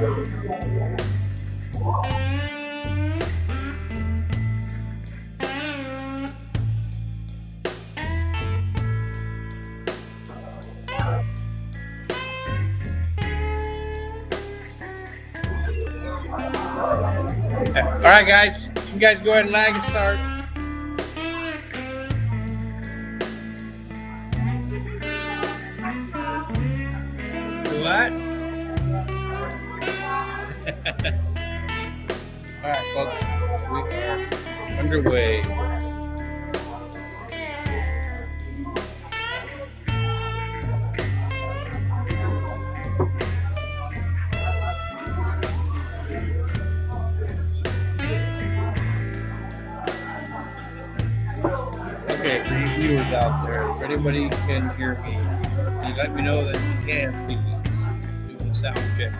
All right, guys. You guys go ahead and lag and start. What? All right, folks. We are underway. Okay, for you viewers out there, if anybody can hear me, can you let me know that you can, please? Do the sound check.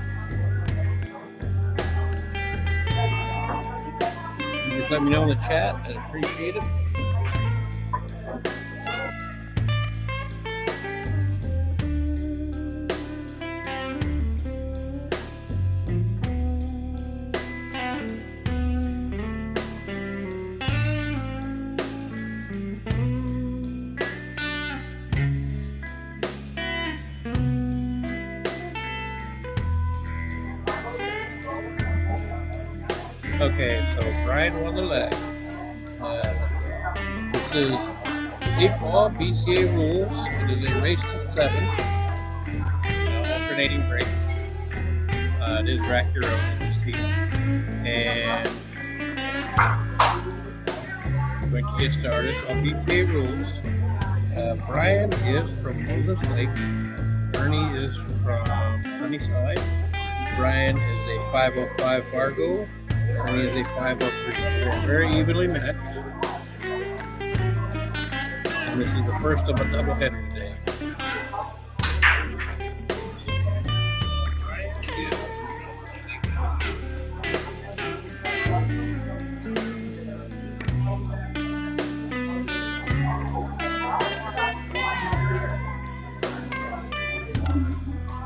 You just let me know in the chat. I'd appreciate it. Okay, so Brian won the leg. This is 8-ball BCA rules. It is a race to 7, alternating break. It is rack your own, as you see. And we're going to get started. So BCA rules. Brian is from Moses Lake. Ernie is from Sunnyside. Brian is a 505 Fargo. Ernie is a 503. We're very evenly matched. And this is the first of a doubleheader today.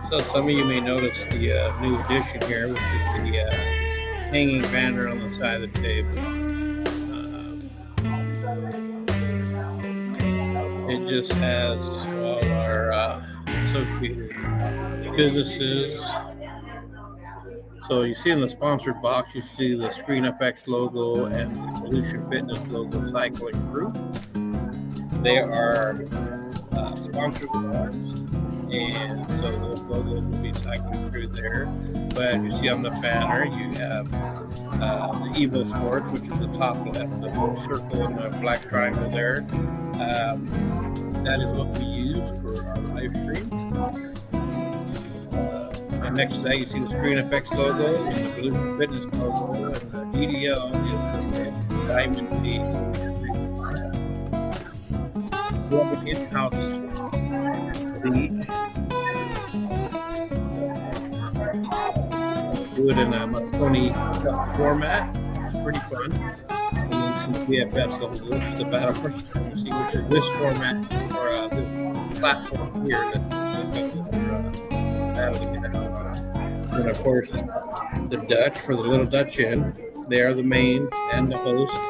So some of you may notice the new addition here, which is the hanging banner on the side of the table. It just has all our associated businesses. So you see in the sponsored box, you see the Screen FX logo and the Volution Fitness logo cycling through. They are sponsors of ours, and so those logos will be cycling through there. But as you see on the banner, you have the EvoSports, which is the top left, the little circle and the black triangle there. That is what we use for our live stream. And next to that, you see the Screen FX logo and the Volution Fitness logo, and the DDL is the Diamond D. We have an in-house lead. Do it in a Moscone format. It's pretty fun. And then some BFS logos, which is the battle for supremacy, which is this format or this platform here that we're battling it out on. And of course, the Dutch for the little Dutch Inn. They are the main and the host.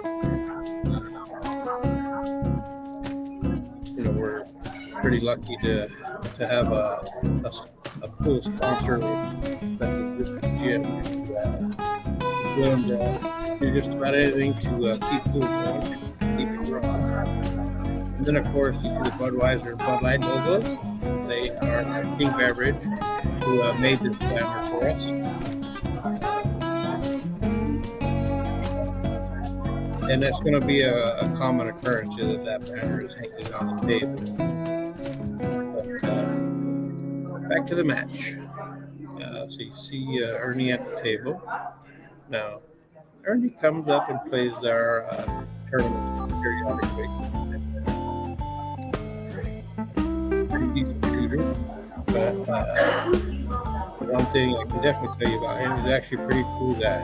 We're pretty lucky to have a cool sponsor such as this gym willing to do just about anything to keep food going, keep it growing. And then of course you see the Budweiser and Bud Light logos. They are our King Beverage who made this banner for us. And that's going to be a common occurrence that banner is hanging on the table. But, back to the match. So you see Ernie at the table. Now, Ernie comes up and plays our tournament periodically. Pretty decent shooter. But one thing I can definitely tell you about him, he's actually a pretty cool guy.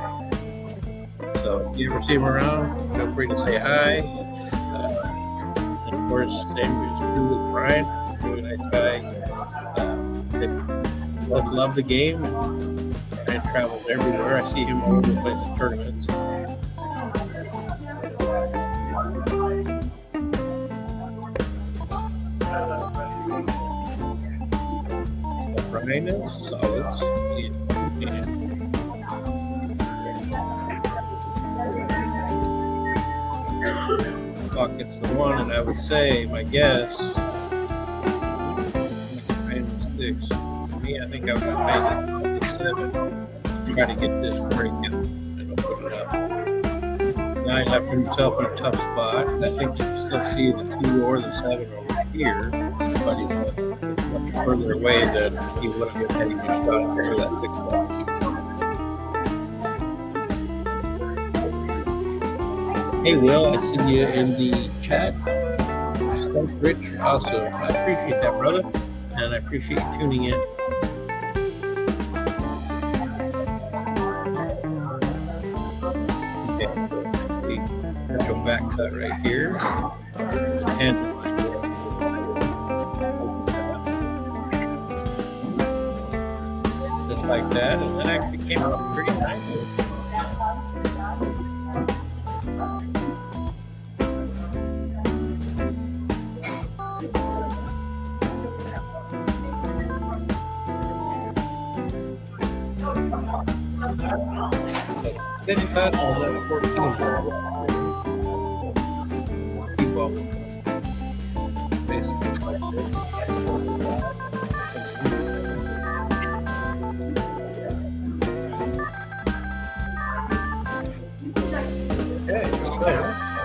So if you ever see him around, feel free to say hi. And of course, same is true with Brian. Really nice guy. They both love the game. And man travels everywhere. I see him all over the place at tournaments. BRYAN is solids. Yeah. Bucket's the one, and I would say my guess. Six. For me, I think I would make it to 7. Try to get this break and open it up. Now he left himself in a tough spot. I think you can still see the 2 or the 7 over here, but he's much further away than he would have been had he just shot over that 6 ball. Hey, Will, I see you in the chat. Thanks, Rich. Awesome. I appreciate that, brother. And I appreciate you tuning in. Okay, so the potential back cut right here. There's a tangent line there. Just like that, and that actually came out pretty nicely. Finish that on the 14 ball. Keep ball. Basically like this. Okay, so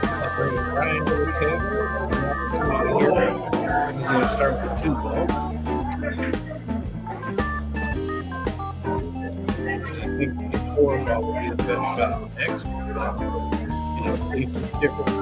I'll bring it right into the table. He's going to start with 2 ball. I think 4 ball would be the best shot next. Different.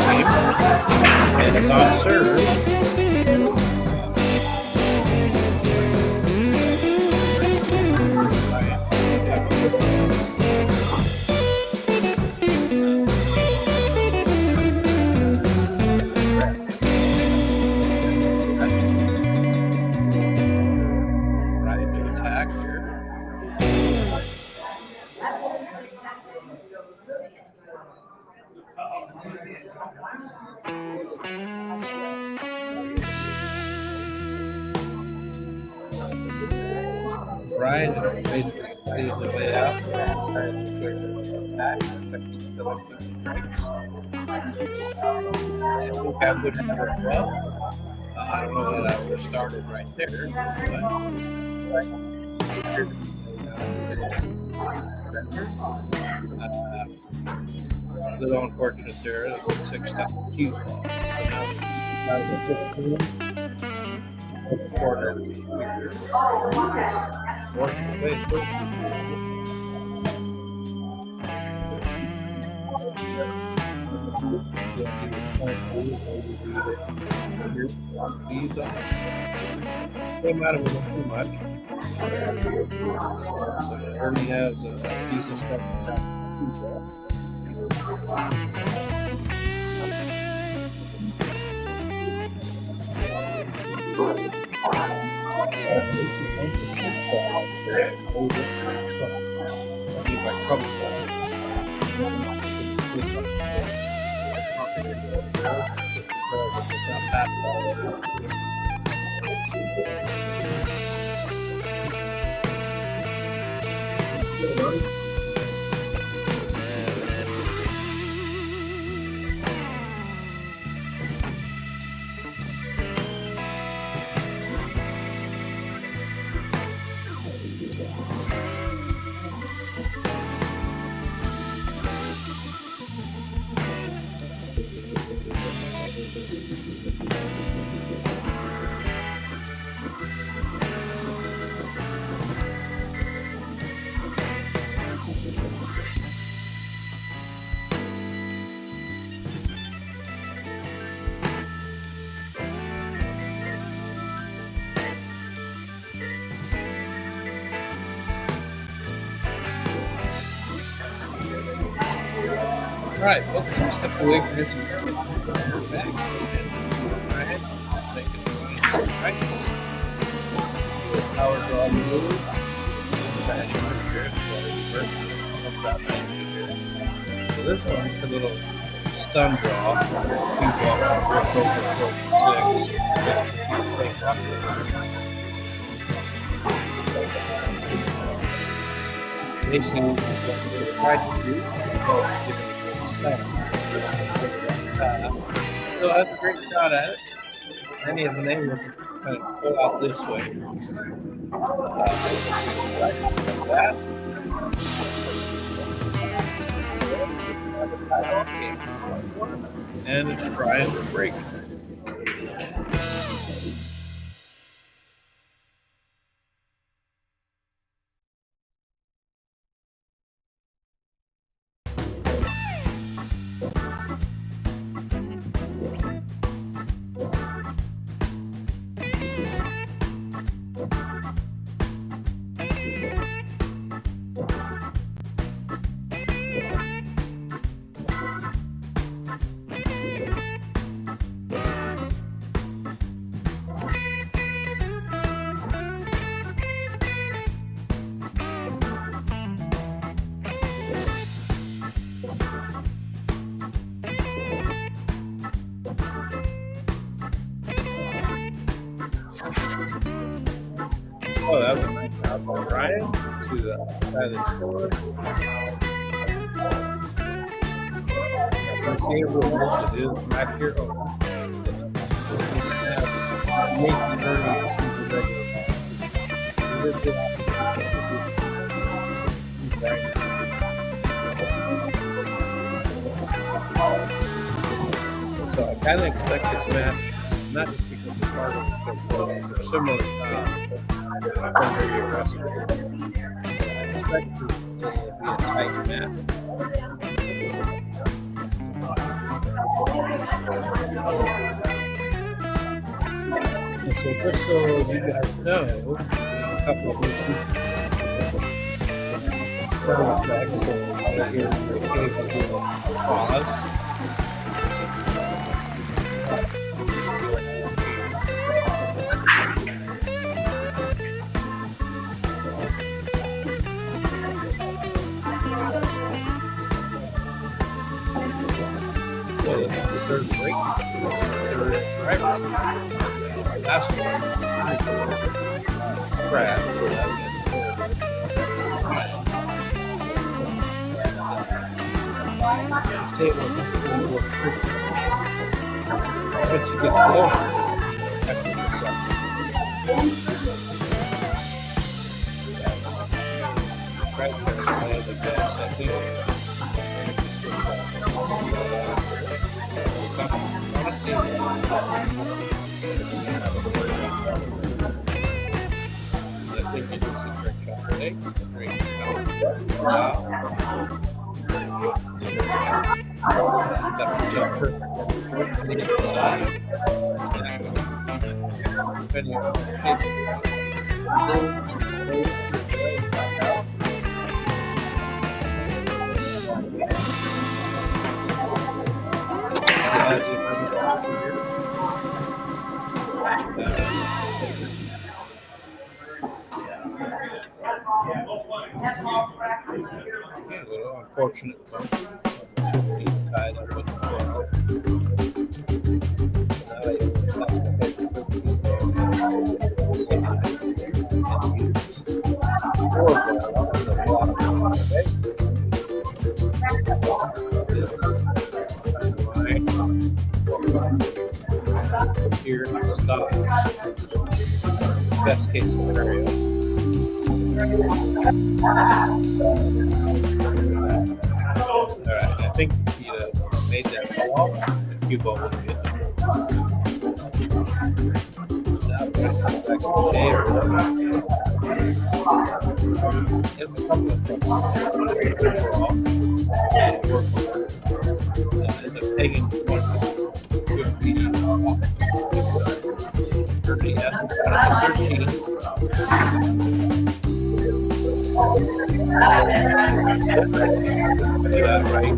game. And it's on serve. BRYAN is basically studying the way out and trying to trigger the attack, affecting selecting strikes. I think I would have it well. I don't know that I would have started right there, a little unfortunate there. It was 6 cue ball. So now we corner came out of it too much. Ernie has a piece of stuff. All right, folks, let's step away from this. Back and making strikes. Power draw move. So this one, a little stun draw. Cue ball for over 6. Take up. Basically, try to do. Still has a great shot at it. And he has an able to kind of pull out this way. Like that. And it's trying to break. Oh, that was a nice job by BRYAN to the side of the score. You see what it is right here. Oh, Mason Ernie is the regular. This is so I kind of expect this match, not just because the card is so close, but for similar style. Very aggressive. I expect this to be a tight match. And so just so you guys know, we have a couple of sound effects. So here we occasionally do a pause. So this is the third break. This is the third driver. Last one crash. So this table is actually more quick. Once it gets going, I guess I think. That's just perfect. Side. A little unfortunate bump. Tied up with the ball. Here stops. Best case scenario. Alright, I think if he made that ball, the cue ball would have hit the ball. So now we're going to come back to the table. There's a couple of things overall. And work with it. It's a pegging one. Good medium off. 30 out of 13. Right.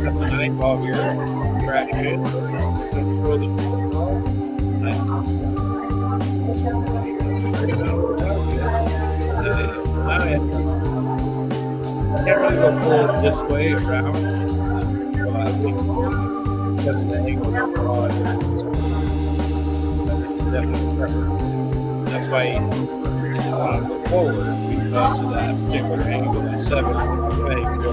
That's a 9 ball here. Crash it. Throw the ball. Can't really go full this way around. So I think because of the angle of the draw, definitely preference. That's why you want to go forward because of that particular angle, that 7 way you go.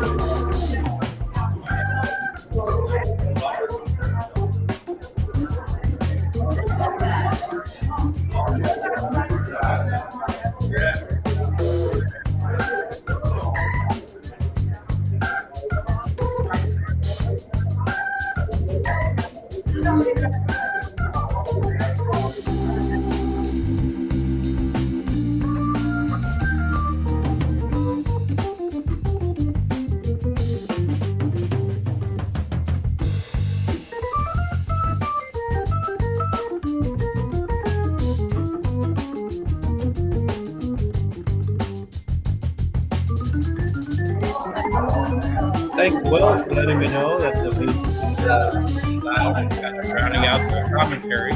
Thanks, Will, for letting me know that the music is loud and kind of drowning out the commentary. I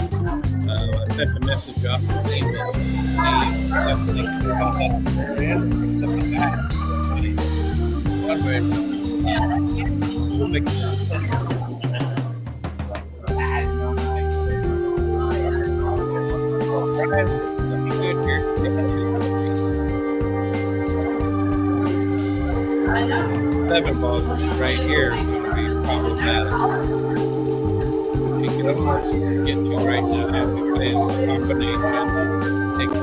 sent a message off to the email. Something about that BRYAN, something back. One way we'll make looking good here. 7 balls right here is going to be problematic. She can almost get to right now as he plays the combination. Take 2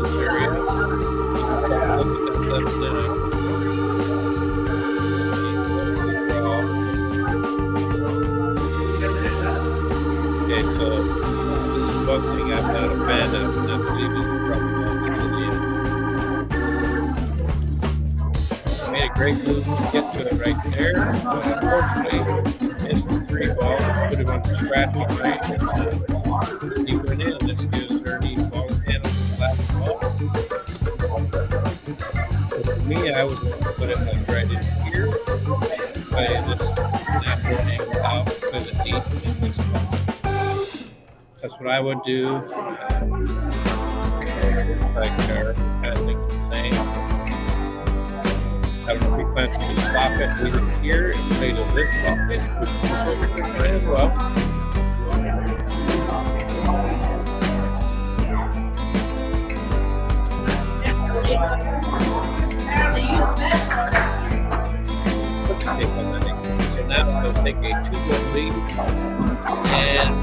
this area. Look at that 7 down. great move to get to it right there. But unfortunately, missed the 3 ball, which put him on the scratching right. And he went in. This gives Ernie ball in hand on the last ball. So for me, I would put it like right in here. Play this natural angle out with a deep in this ball. That's what I would do. Like they're kind of thinking the same. I don't know if he plans to just stop it, leave it here, and play to this pocket, which is perfectly fine as well. So now he'll take a 2-1 lead, and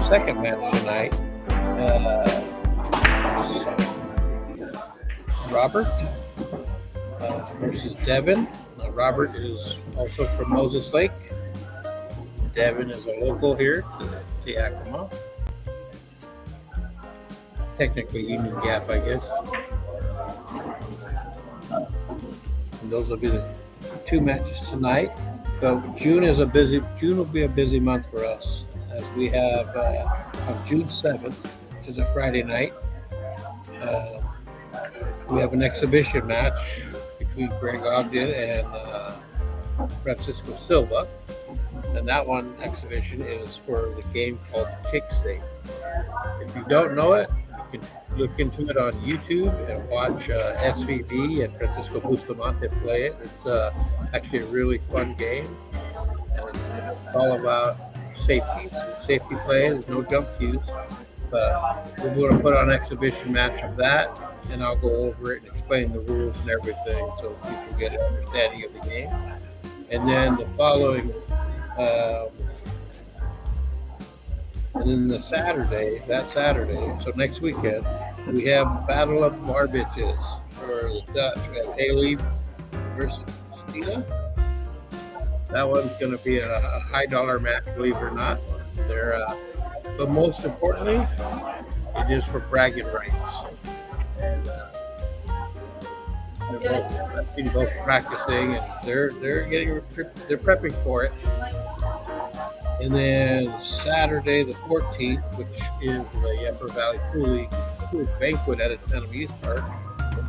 second match tonight, Robert versus Devin. Robert is also from Moses Lake. Devin is a local here to Yakima. Technically Union Gap, I guess. And those will be the 2 matches tonight. But June will be a busy month for us, as we have on June 7th, which is a Friday night, we have an exhibition match between Greg Ogden and Francisco Silva. And that one exhibition is for the game called Kickstake. If you don't know it, you can look into it on YouTube and watch SVB and Francisco Bustamante play it. It's actually a really fun game. And it's all about safety play. There's no jump cues, but we're going to put on an exhibition match of that, and I'll go over it and explain the rules and everything so people get an understanding of the game. And then the following, and then that Saturday, so next weekend, we have Battle of Bar Bitches for the Dutch. We have Haley versus Christina. That one's going to be a high dollar match, believe it or not. But most importantly, it is for bragging rights. And they're both practicing, and they're prepping for it. And then Saturday the 14th, which is the Upper Valley Food Banquet at Amusement Park.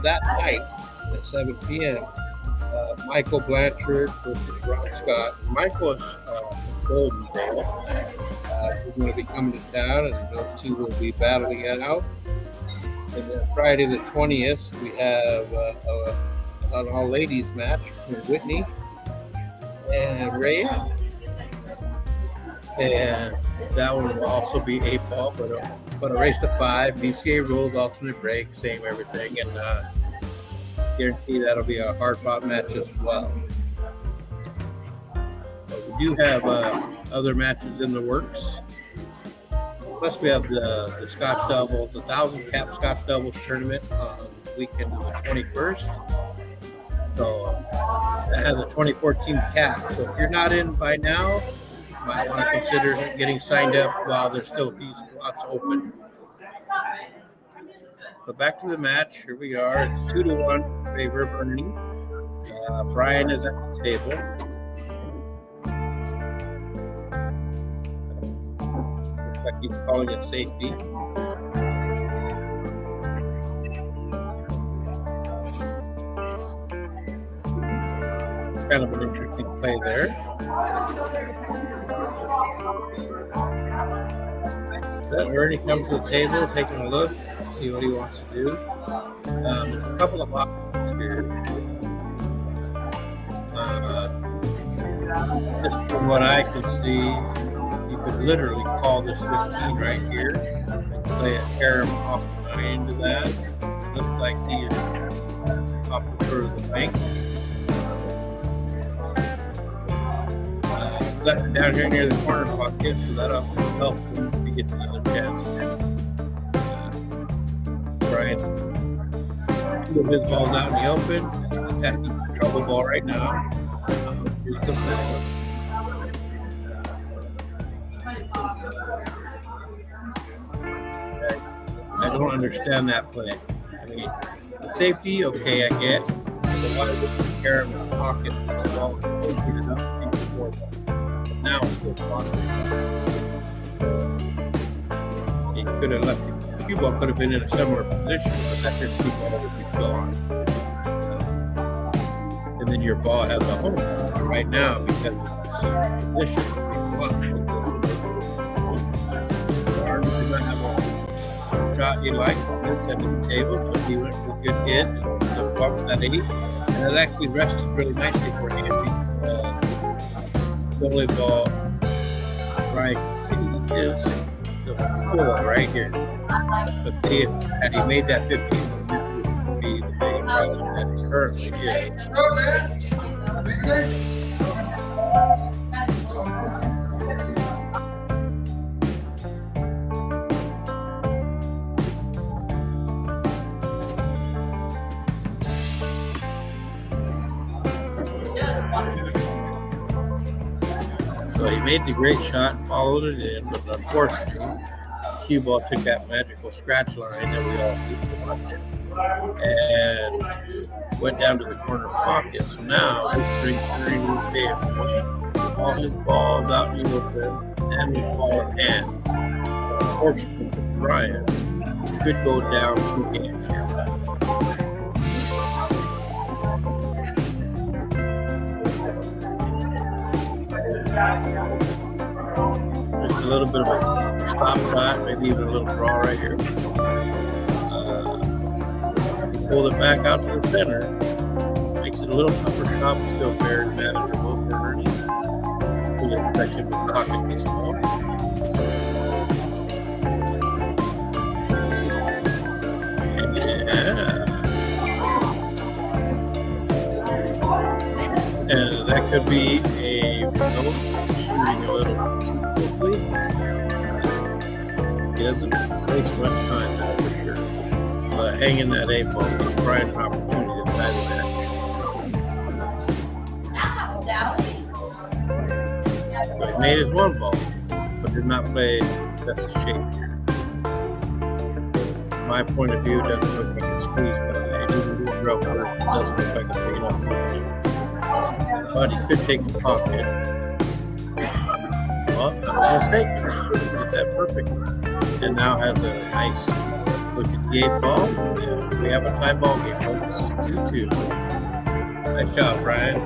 That night at 7 p.m. Michael Blanchard versus Ron Scott. Michael is Golden Ball. He's going to be coming to town, and those two will be battling it out. And then Friday the 20th, we have an all-ladies match with Whitney and BRYAN. And that one will also be 8-ball, but a race to 5. BCA rules, alternate break, same everything, and guarantee that'll be a hard-fought match as well. But we do have other matches in the works. Plus, we have the Scotch Doubles, the 1,000 cap Scotch Doubles tournament on the weekend of the 21st. So that has a 2014 cap. So if you're not in by now, might want to consider getting signed up while there's still a few spots open. But back to the match. Here we are. It's 2-1 in favor of ERNIE. BRYAN is at the table. Looks like he's calling it safety. Kind of an interesting play there. Then ERNIE comes to the table, taking a look, see what he wants to do. There's a couple of options here. Just from what I can see, you could literally call this 15 right here and play a carom off the 9 into that. It looks like he is off the third of the bank. Left it down here near the corner pocket, so that'll help him if he gets another chance. BRYAN, 2 of his balls out in the open. He's attacking the trouble ball right now. Here's the first one. I don't understand that play. I mean, the safety, okay, I get. But why would you carry him in the pocket and this ball and put it up to the 4 ball? Now it's still blocking. He could have left it. The cue ball could have been in a similar position, but that your cue ball would be gone. And then your ball has a home. Right now, because of its position, it's blocked. ERNIE did not have a shot he liked on this end of the table, so he went for a good hit and bumped that 8. And it actually rested really nicely for him. The only ball BRYAN can see is the 4 right here. But see, had he made that 15, this would be the big problem that it currently is. So he made the great shot and followed it in, but unfortunately, cue ball took that magical scratch line that we all hate so much and went down to the corner pocket. So now this brings ERNIE to the table. All his balls out in the open and with ball in hand. Unfortunately for BRYAN, could go down 2 games here. Just a little bit of a stop shot, maybe even a little draw right here. Pull it back out to the center. Makes it a little tougher shot, but still very manageable for ERNIE. We expect him to pocket this ball. And that could be a result shooting a little too quickly. He doesn't waste much time, that's for sure. But hanging that 8 ball gives BRYAN an opportunity to tie the match. So he made his 1 ball, but did not play best shape here. From my point of view, it doesn't look like a squeeze play. I do the drill first, it doesn't look like a big enough play. But he could take the pocket. Well, I'm mistaken. He did that perfect. And now has a nice look at the 8 ball. And we have a tie ball game, folks. 2-2. Nice job, BRYAN.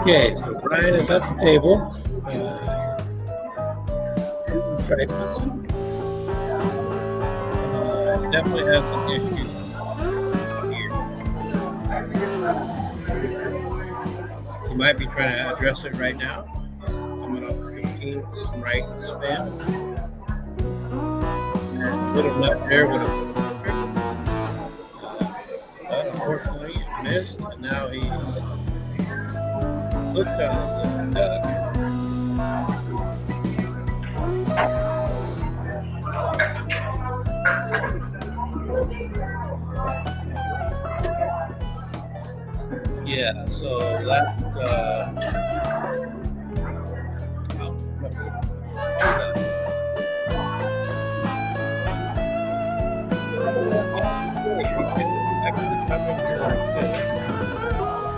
Okay, so Brian is at the table. Shooting stripes. Definitely has an issue here. He might be trying to address it right now. Coming off 15, some right spin. And a little nut there would have but unfortunately it missed, and now he's hooked on his duck. Yeah, so that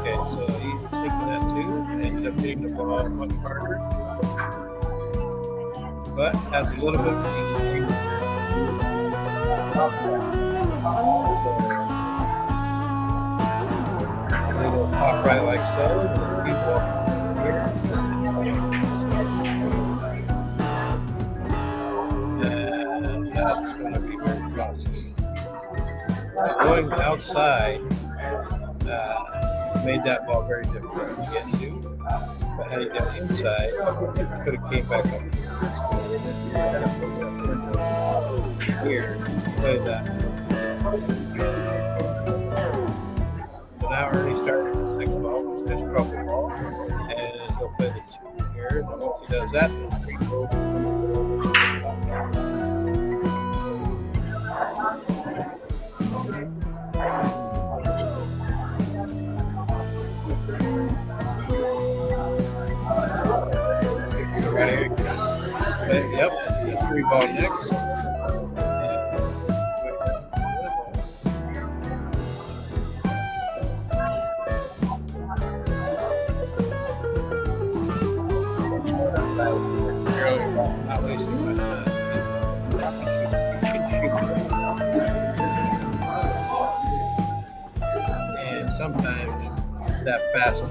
okay, so he's sinking that too, and ended up hitting the ball much harder, but has a little bit of top right like so, and keep walking here. And that's going to be very costly. Going outside made that ball very difficult to get to. But had he got inside, he could have came back up here to play that. Now Ernie started with 6 balls, his trouble ball, and he'll play the 2 here. And once he does that, the 3 goes. Right here. Yep, the 3 ball next. Not wasting much time. And sometimes that faster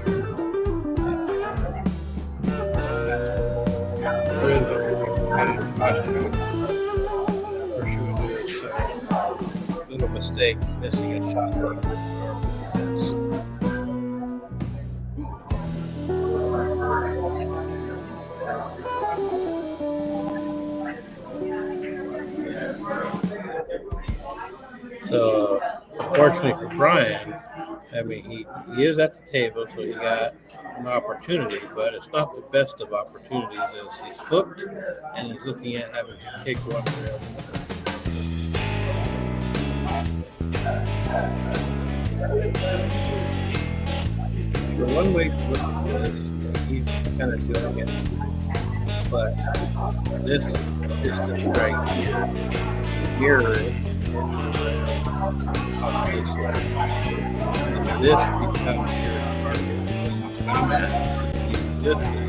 for shooting this little mistake, missing a shot. So, unfortunately for Brian, I mean, he is at the table, so he got an opportunity, but it's not the best of opportunities as he's hooked and he's looking at having to kick one rail. So one way to look at this, he's kind of doing it, but this distance right here on this line. And this becomes your target. And that literally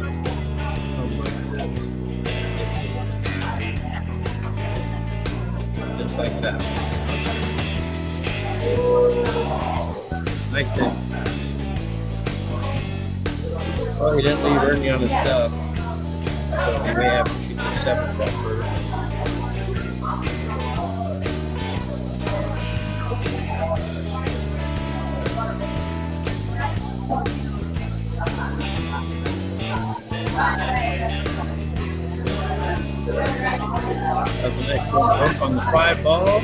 comes like this. Just like that. Nice thing. Well, he didn't leave Ernie on his duck, so he may have to shoot the 7 ball first. That's the next one up on the 5 ball.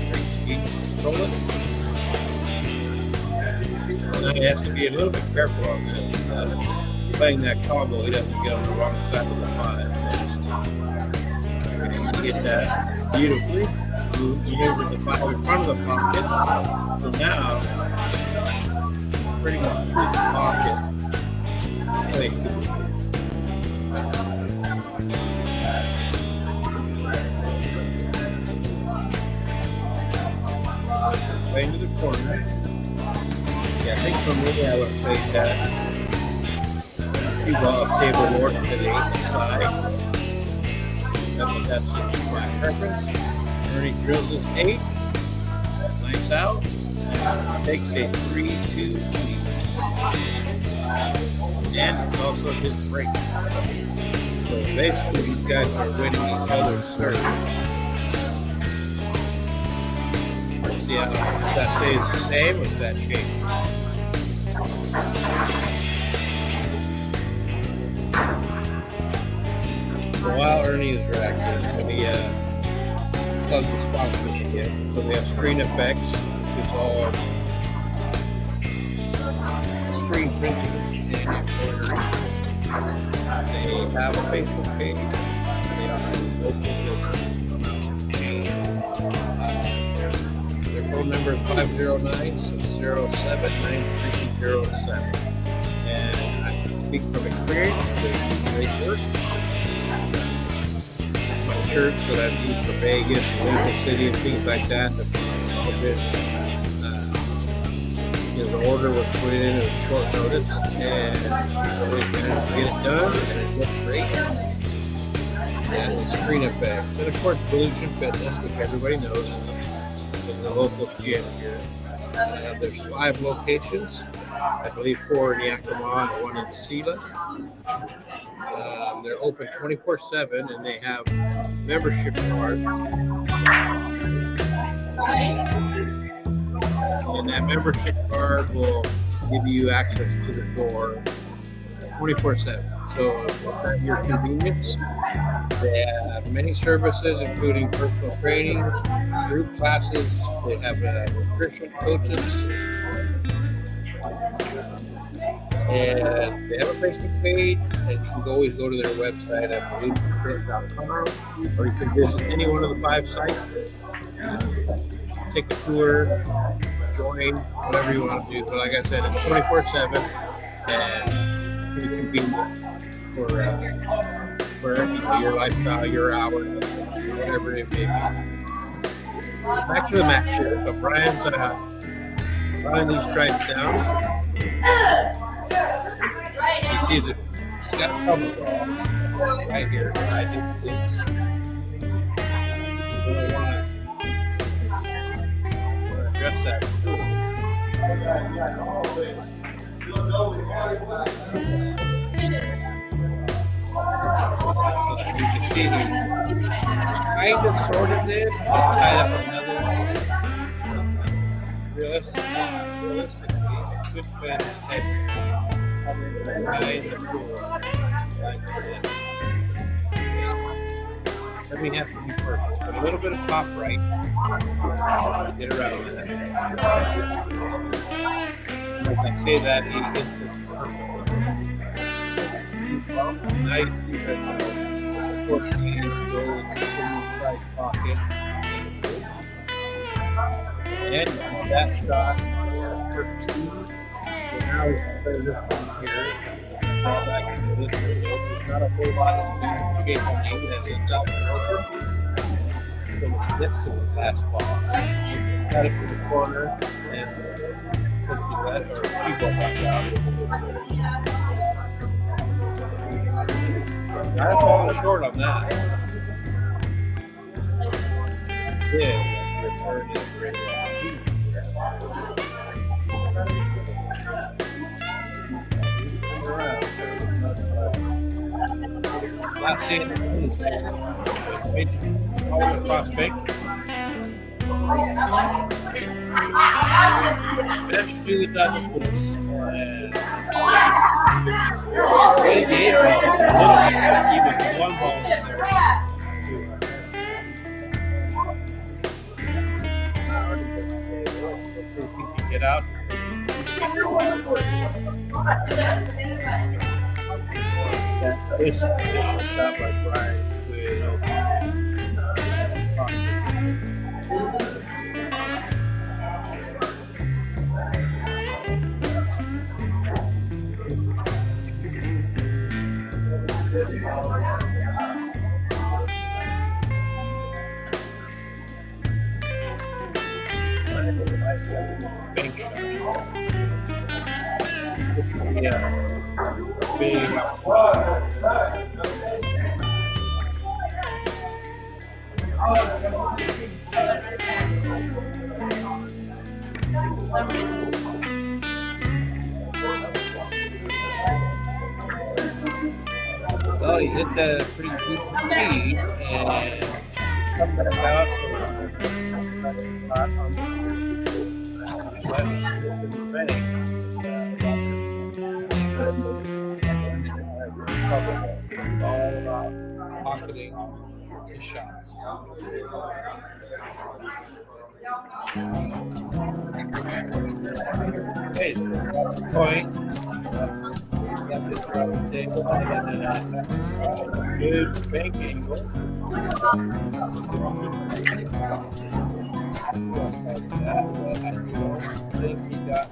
Great speed to control it. And now he has to be a little bit careful on this. Playing that combo, he doesn't get on the wrong side of the 5. And you get that beautifully. You maneuver the 5 in front of the pocket. So now, pretty much choose the pocket. Play 2. Way into the corner. Yeah, I think for me I would have played that 2 ball table north to the 8 side. That's my preference. Ernie drills his 8. Nice out. And takes a 3-2 lead. and it's also his break. So basically, these guys are winning each other's serve. Let's see how if that stays the same or if that changes. So while Ernie is reacting, let me plug the sponsors again. So we have Screen Effects, which is all screen printing and embroidery. They have a Facebook page. They are a local business chain. Their phone number is 509-607-9307. And I can speak from experience. They do great work. My shirts that I've used for Vegas, Maple City, and things like that. All been, the order was put in at short notice, and she's always managed to get it done, and it looks great. And the Screen Effect, and of course, Volution Fitness, which everybody knows, is the local gym here. There's 5 locations, I believe 4 in Yakima and 1 in Sela. They're open 24/7, and they have membership cards. And that membership card will give you access to the door 24/7. So at your convenience, they have many services, including personal training, group classes. They have nutrition coaches, and they have a Facebook page. And you can always go to their website at BURKETT.com, or you can visit any one of the 5 sites, take a tour, join, whatever you want to do. But like I said, it's 24/7 and pretty convenient for your lifestyle, your hours, whatever it may be. Back to the match here. So Brian's running these stripes down. He sees it. He's got a cover ball right here. I think it's. You don't want to address that. As you can see, he kind of sort of did, but tied up another. Realistically, it could fit his head right in the floor like this. Everything has to be perfect. But a little bit of top right. Get around that. Like I say that, he hits it perfect. Nice, even 14 goes in the side pocket. And that shot, perfect speed. So now we can play this one here. Draw back into this window. There's not a whole lot of shape on it as it's out and open. So when it gets to the fastball, you can cut it to the corner and put it to that, or keep it back out. I'm falling short on that. Yeah, return is ready. Last thing is all the prospect. Let's do the double push. They gave a little bit tricky, but the one ball was there. Hopefully he can get out. This shot by Brian with bank shot. Yeah. Big Well, he hit that at a pretty decent speed and come back out for shot on the bank. Trouble. It's all about pocketing his shots. Okay, so point. Good bank angle. I don't think he got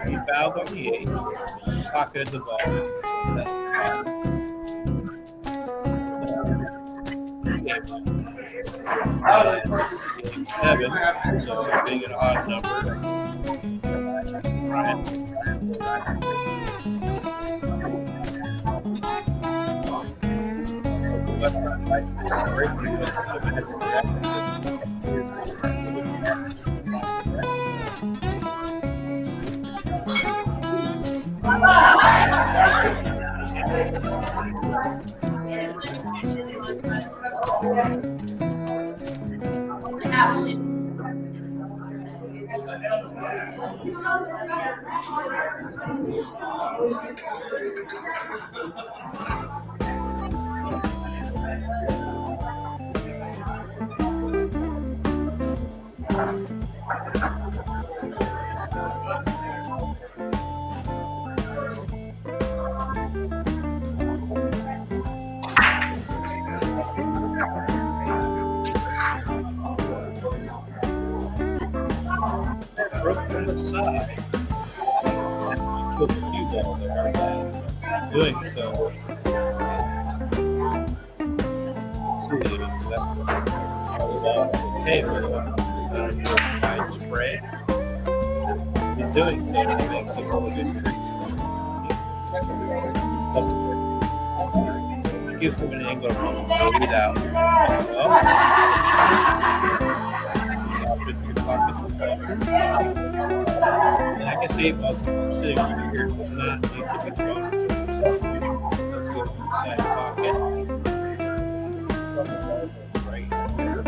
He fouled on the 8, pocketed the ball. Game 7, so being an odd number. Broke on the side. Took a few ball there, doing so. See, that's all the ball on the table. Wide spread. In doing so, it makes it a really good trick. It gives them an angle to lead out as well. And I can see I'm sitting over here, does not need to be drawn. Let's go to the side pocket. Right there.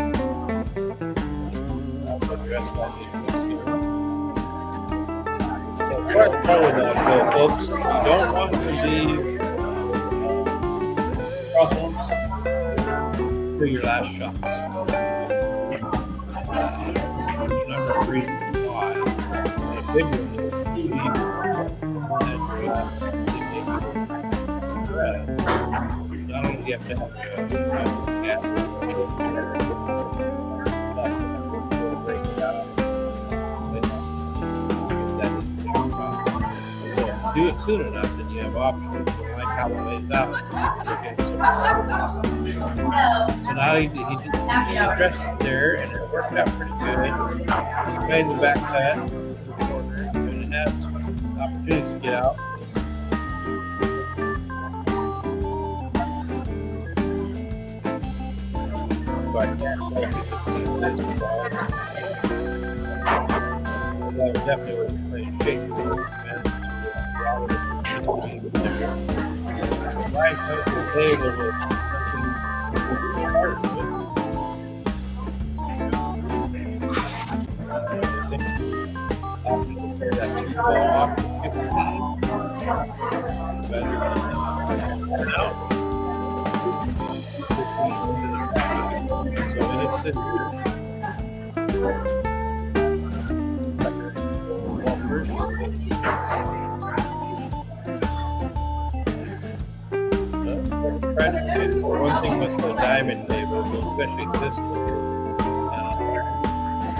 Also dress like it was here. So as far as color balls go, folks, you don't want to leave problems for your last shots. There's a number of reasons why. A big one is not only do you have to have do it soon enough, then you have options. You like how it lays out. So now he addressed it there, and it worked out pretty good. He's made the back cut to the corner, and it has opportunities to get out. So I can't know if you can see this ball. That was definitely playing shape. Right at the table with so it is sitting here. One thing with the diamond label, especially this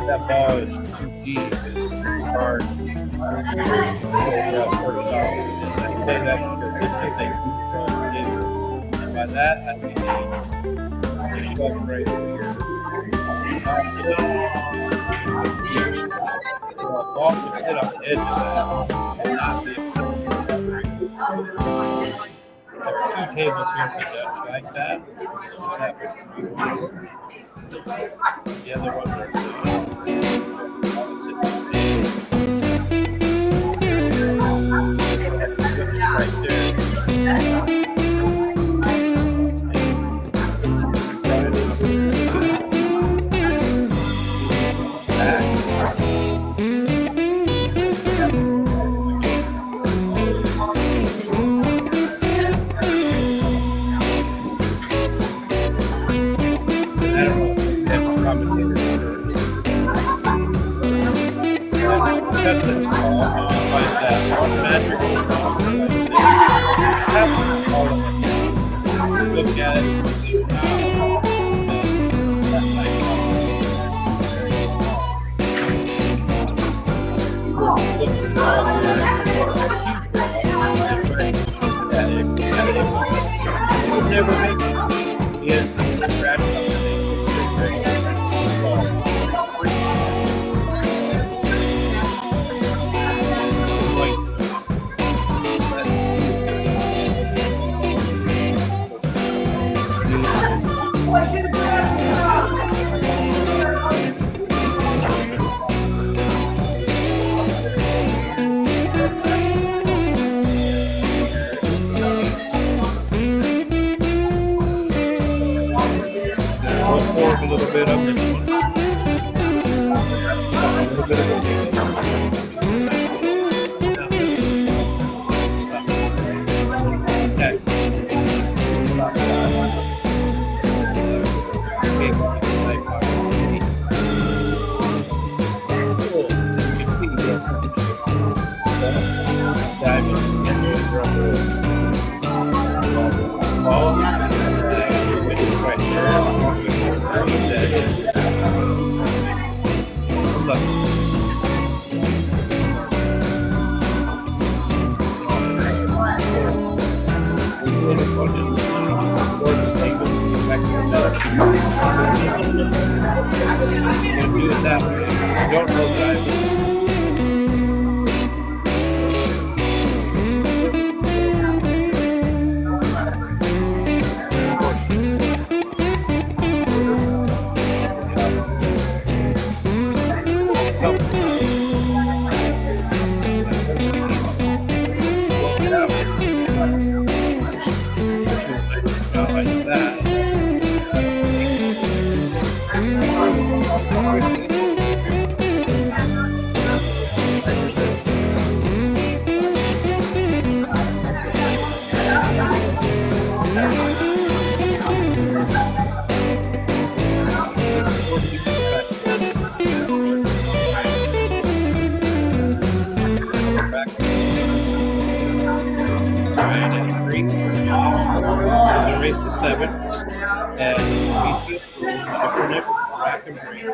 that ball is too deep, it's too hard to first off. And I say that because this is a deep shot too. And by that I mean the shove right here. It's deep. So a ball can sit on the edge of that and not be accessible to the ring. There are two tables here for Dutch like that. This just happens to be one of them. The other ones are not. Right there. That's it. Find that one magic look at it. Never make it. He has some scratch on the a little bit of this one. A little bit of it. Do it that way. I don't know that I race to 7, and alternate rack and brain.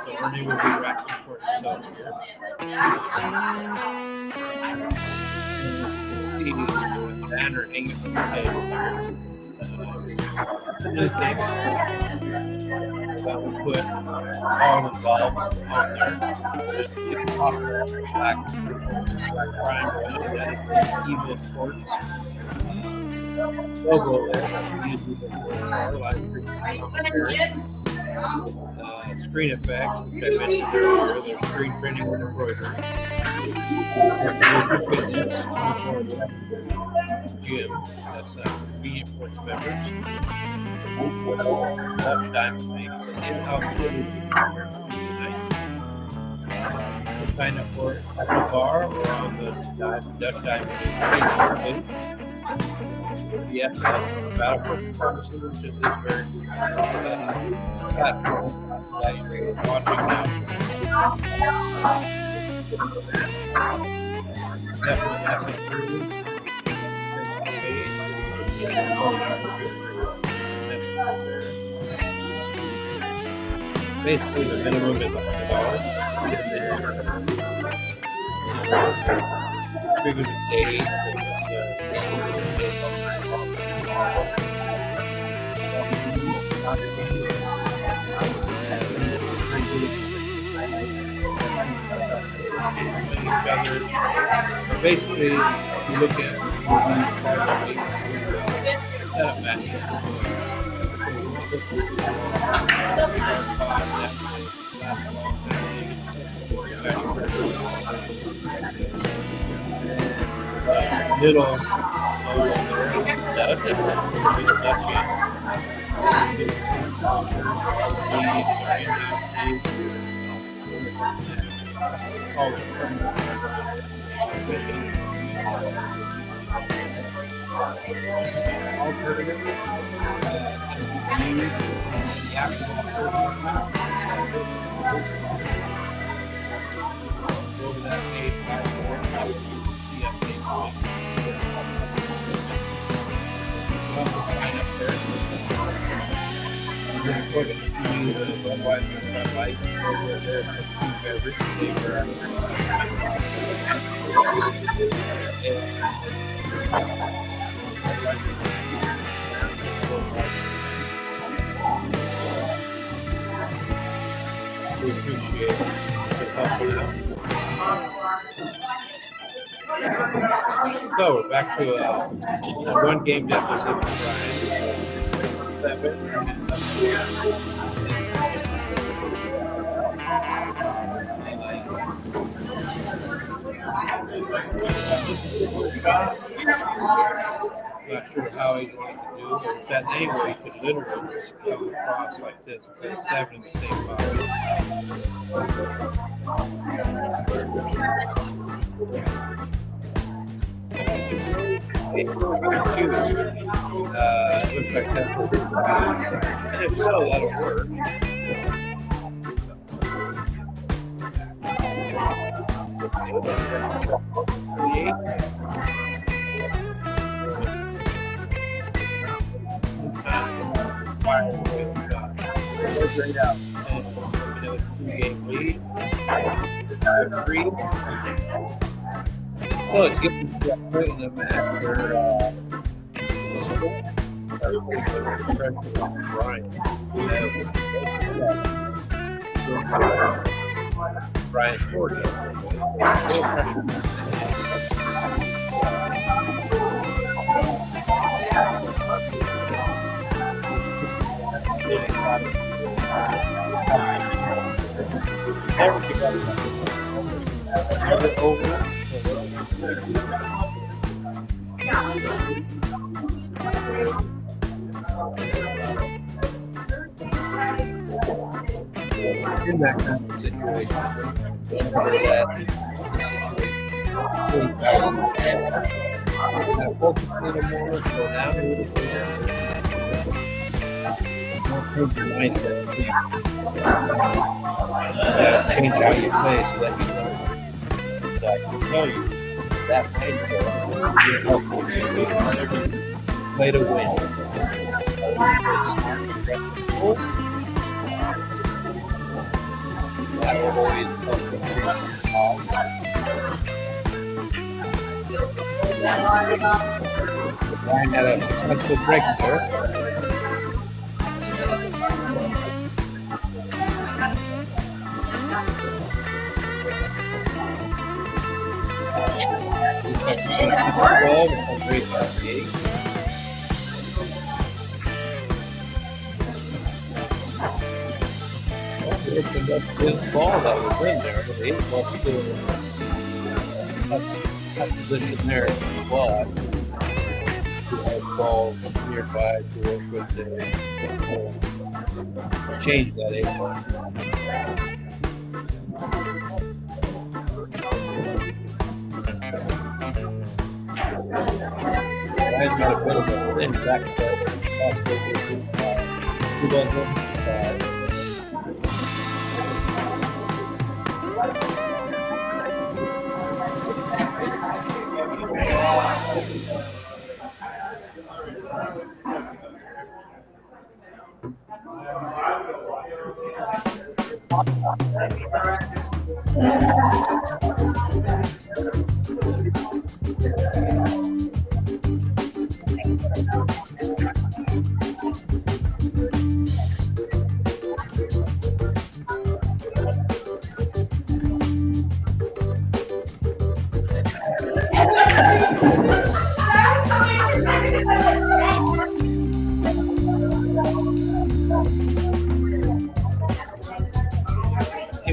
So Ernie will be racking for himself here. The banner hanging from the table here. The new thing that we put all the bulbs on there. Stick the top of that black triangle, and that is the EvoSports logo there. Screen effects, which I mentioned earlier, there's screen printing and embroidery. Fitness, 24/7 gym, that's convenient for its members. Diamond things, and in-house food sign up for it at the bar or on the Dutch Diamond Facebook page. Yes, Battle for Pharmacy, which is this very platform that you're watching now. Definitely message through. basically the minimum is $100, and then triggers a date. But basically, you look at these parties to set up matches. Middle logo there, Dutch, Dutch go to that page, you can see updates. Sign up there. And then, of course, if you need a Budweiser light over there, food beverage flavor. We appreciate it. So we're back to one game deficit for BRYAN. 7 Not sure how he's wanting to do, but with that angle, he could literally just come across like this, and 7 in the same body. Looks like that's what it's about. And if so, that'll work. Straight out. And, 2-game lead. 3. So it's getting to that point in the match where BRYAN scored it. In that kind of situation, focus a little more, slow down a little bit. Don't change your mindset. Change how you play so that you know. So I can tell you that mindset will help you play to win. That will always help you BRYAN had a successful break there. Opened up his ball that was in there, but he was still tough position there if he was. He had balls nearby to work with the change that 8 ball. BRYAN's got a bit of a thin back Hey,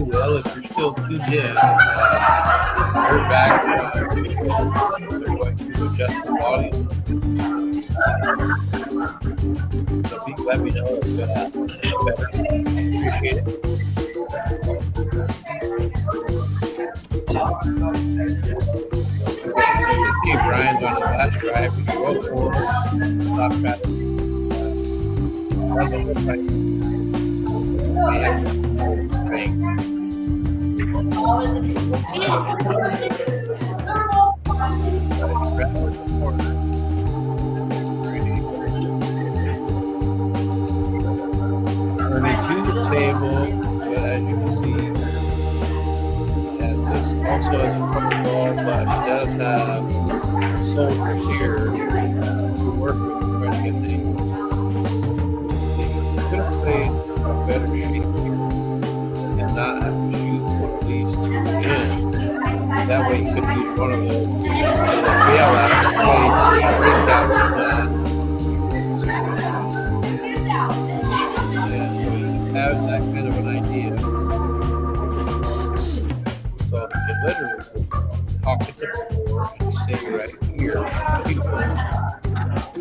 Will, if you're still tuned in, we're back. They're going to adjust the volume. So please let me know if better. Appreciate it. So you can see Brian's on his last drive. We go for stop at doesn't look like we have to bank. Ernie to the table, but as you can see, he has this also has a trouble ball, but he does have soldiers here who work with him trying to get an angle. He could have played a better shape here and not have to shoot one of these two in. That way he could use one of those as a bailout in case he breaks out with that. Yeah, so he has that kind of an idea. So he can literally pocket the floor and stay right here.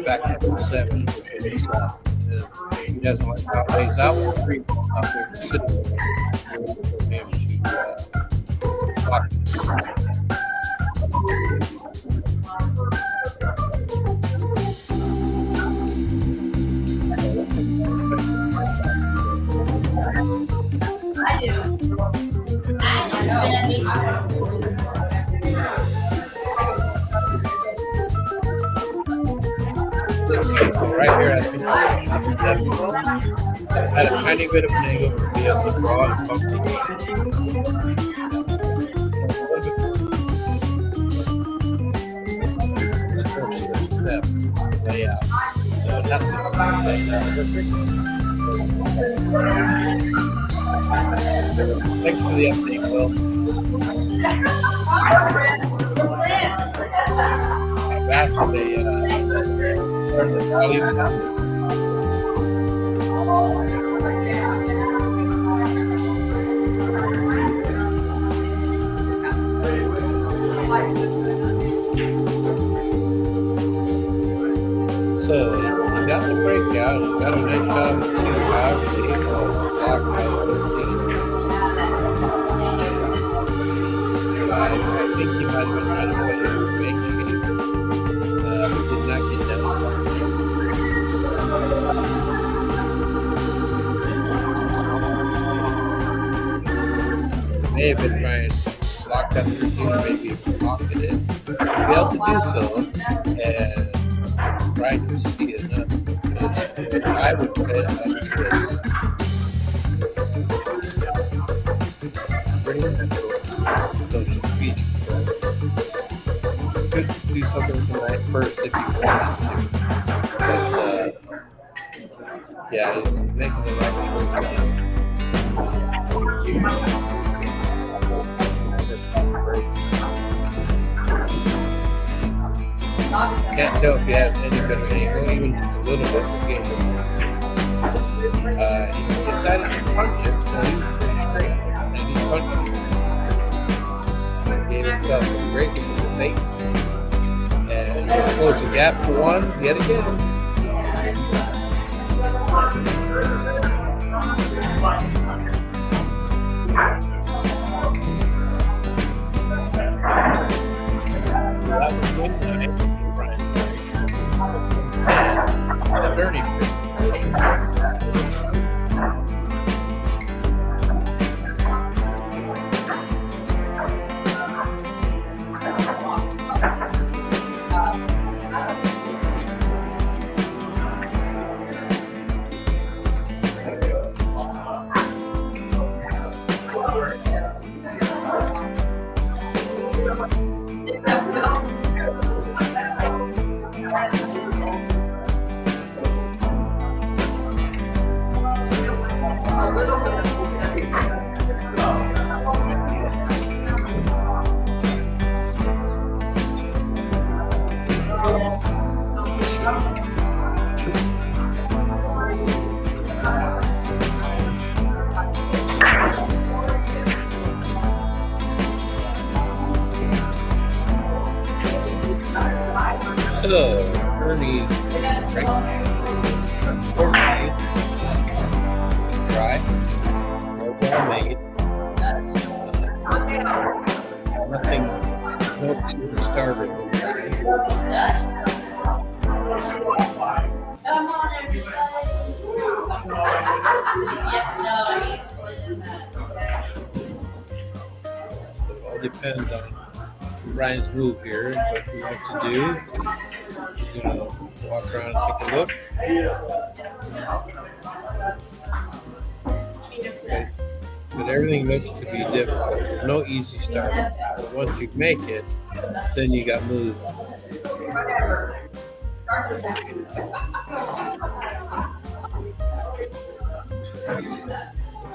Back up to 7, which is just that. He doesn't like how it lays out with 3 balls out there sitting for him to pocket it. I do. Okay, so right here, I think I shot the 7 ball. I had a tiny bit of an angle to be able to draw and pump the layout. So it has to lay out. Thanks for the update, Will. I've asked if they turn the volume down. So he got the breakout. He's got a nice shot on the 2. However, the 8 ball blocked by 13. I think he might have been trying to play a big shape. But did not get that far. May have been trying to block that 13 or maybe pocket it. Be able to do so, and Brian can see it enough. Because I would play it like this. So she beat could do something tonight first if you wanted to. But yeah, he's making the right choice. Can't tell if he has any better angle, even just a little bit for getting he decided to punch it, so he was pretty straight. And he punched it. And gave himself a great move to take. And close the gap to 1 yet again. That was good tonight. And Ernie. So, Ernie drink, importantly, dry, no ball made, nothing, no even started. Come on, everybody. Yeah, no, I mean, It all depends on Brian's move here, what he wants to do. He's gonna walk around and take a look. But everything looks to be difficult. There's no easy start. But once you make it, then you got moved.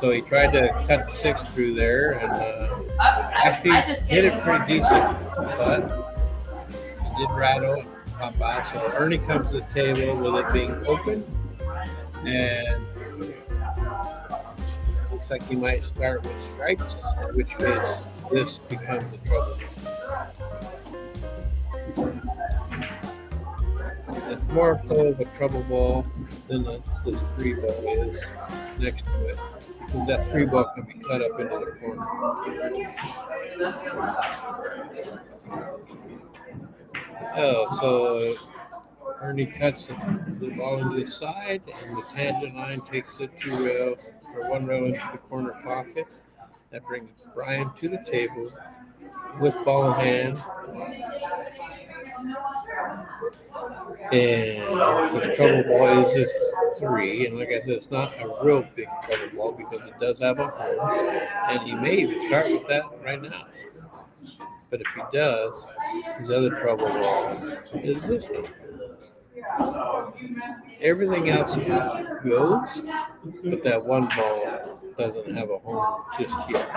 So he tried to cut the 6 through there and actually hit it pretty decent, but he did rattle and pop out. So Ernie comes to the table with it being open, and looks like he might start with stripes, in which case this becomes the trouble. It's more so of a trouble ball than this 3 ball is next to it, because that 3 ball can be cut up into the corner. Oh, so Ernie cuts the ball into the side, and the tangent line takes it 2 rail or 1 rail into the corner pocket. That brings BRYAN to the table with ball in hand. And his trouble ball is this 3, and like I said, it's not a real big trouble ball because it does have a hole, and he may even start with that right now. But if he does, his other trouble ball is this one. Everything else goes, but that 1 ball doesn't have a home just yet.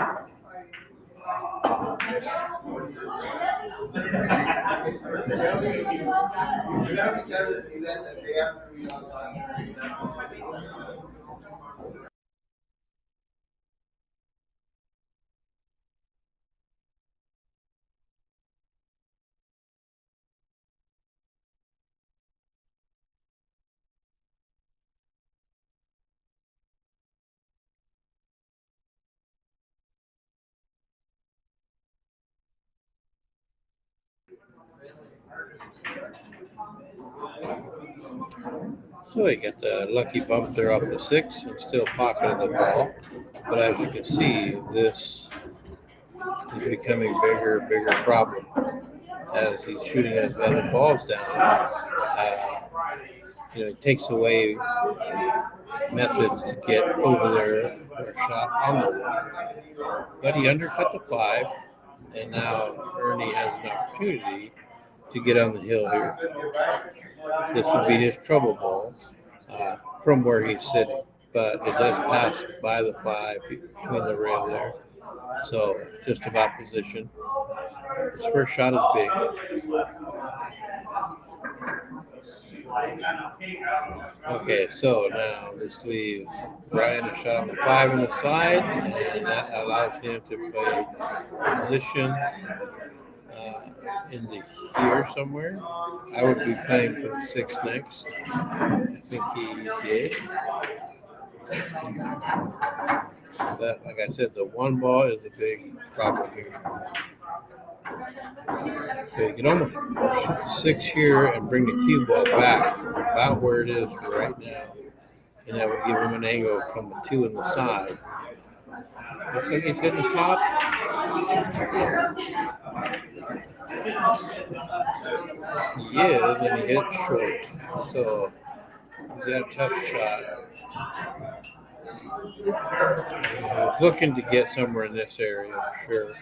So he got the lucky bump there off the 6 and still pocketed the ball. But as you can see, this is becoming bigger and bigger problem as he's shooting his other balls down. It takes away methods to get over there for a shot on the ball. But he undercut the 5, and now Ernie has an opportunity to get on the hill here. This would be his trouble ball from where he's sitting, but it does pass by the 5 between the rail there. So it's just about position. His first shot is big. Okay, so now this leaves BRYAN a shot on the 5 on the side, and that allows him to play position into here somewhere. I would be playing for the 6 next. I think he did. But like I said, the 1 ball is a big problem here. So you can almost shoot the 6 here and bring the cue ball back about where it is right now. And that would give him an angle from the 2 on the side. Looks like he's hitting the top. He is, and he hit short. So he's got a tough shot. He's looking to get somewhere in this area, I'm sure.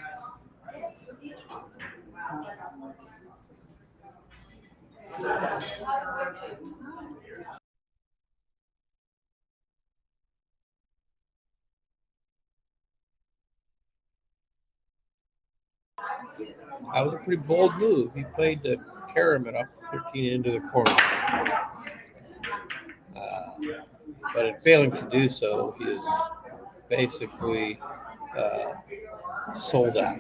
That was a pretty bold move. He played the carom off the 13 into the corner. But in failing to do so, he is basically sold out.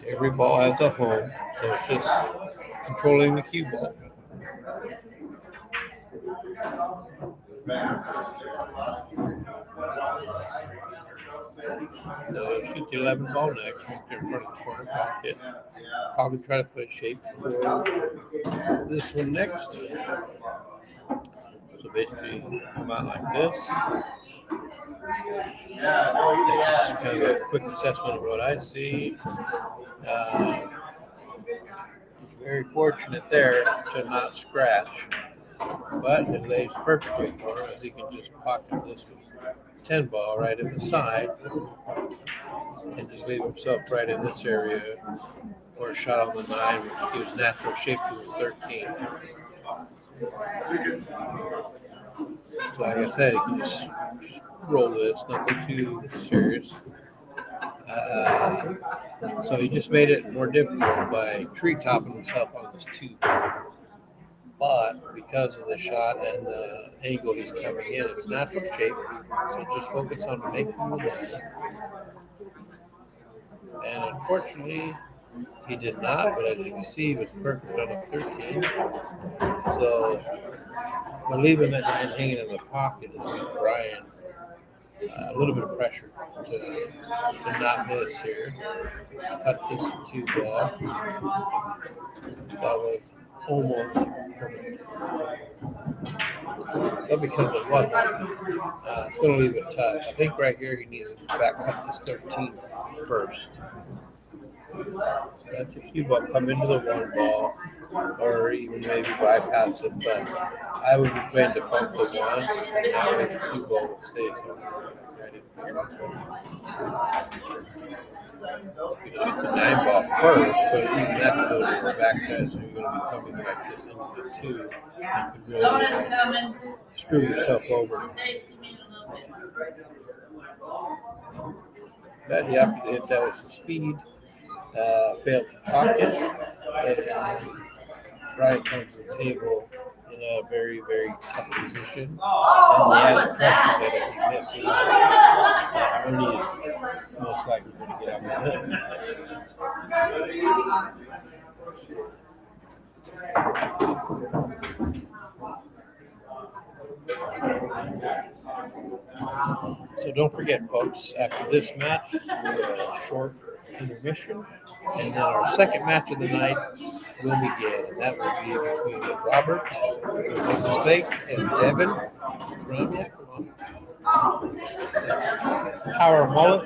Every ball has a home, so it's just controlling the cue ball. So he'll shoot the 11 ball next, right there in front of the corner pocket. Probably try to put shape for this one next. So basically, come out like this. That's just kind of a quick assessment of what I see. Very fortunate there to not scratch, but it lays perfectly for him as he can just pocket this with 10 ball right in the side and just leave himself right in this area, or a shot on the 9, which gives natural shape to the 13. So like I said, you can just roll this, nothing too serious. So he just made it more difficult by tree-topping himself on this 2. But because of the shot and the angle he's coming in, it's natural shape. So just focus on making the 9. And unfortunately, he did not, but as you can see, he was perfect on a 13. So by leaving that 9 hanging in the pocket is gives BRYAN a little bit of pressure to not miss here. Cut this 2 ball. That was almost perfect. But because it wasn't, it's going to leave it tough. I think right here he needs to back cut this 13 first. That's a cue ball, come into the 1 ball, or even maybe bypass it, but I would be planning to bump the 1, and that way the cue ball would stay right in here. You could shoot the 9 ball first, but even that's a little bit of a back cut, so you're going to be coming like this into the 2. You could really screw yourself over. But he opted to hit that with some speed. Failed to pocket, and BRYAN comes to the table in a very, very tough position. And the added pressure that if he misses, ERNIE is most likely going to get out of the hook. So don't forget, folks, after this match, a short intermission, and then our second match of the night will begin, and that will be between Robert, Texas Lake, and Devin from Power Mullet.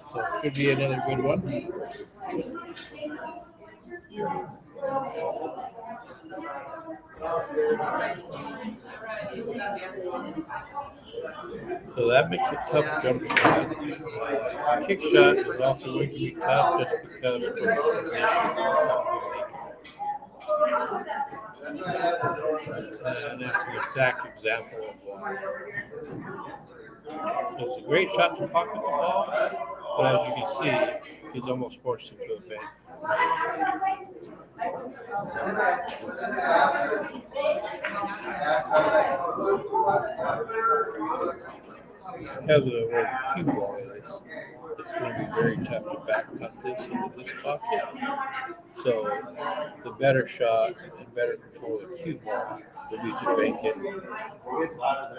So it should be another good one. So that makes a tough jump shot. Kick shot is also going to be tough just because of the position. And that's an exact example of why. It's a great shot to pocket the ball, but as you can see, he's almost forced into a bank. Because of where the cue ball is, it's going to be very tough to back cut this into this pocket. So the better shot and better control of the cue ball will be to bank it to this pocket.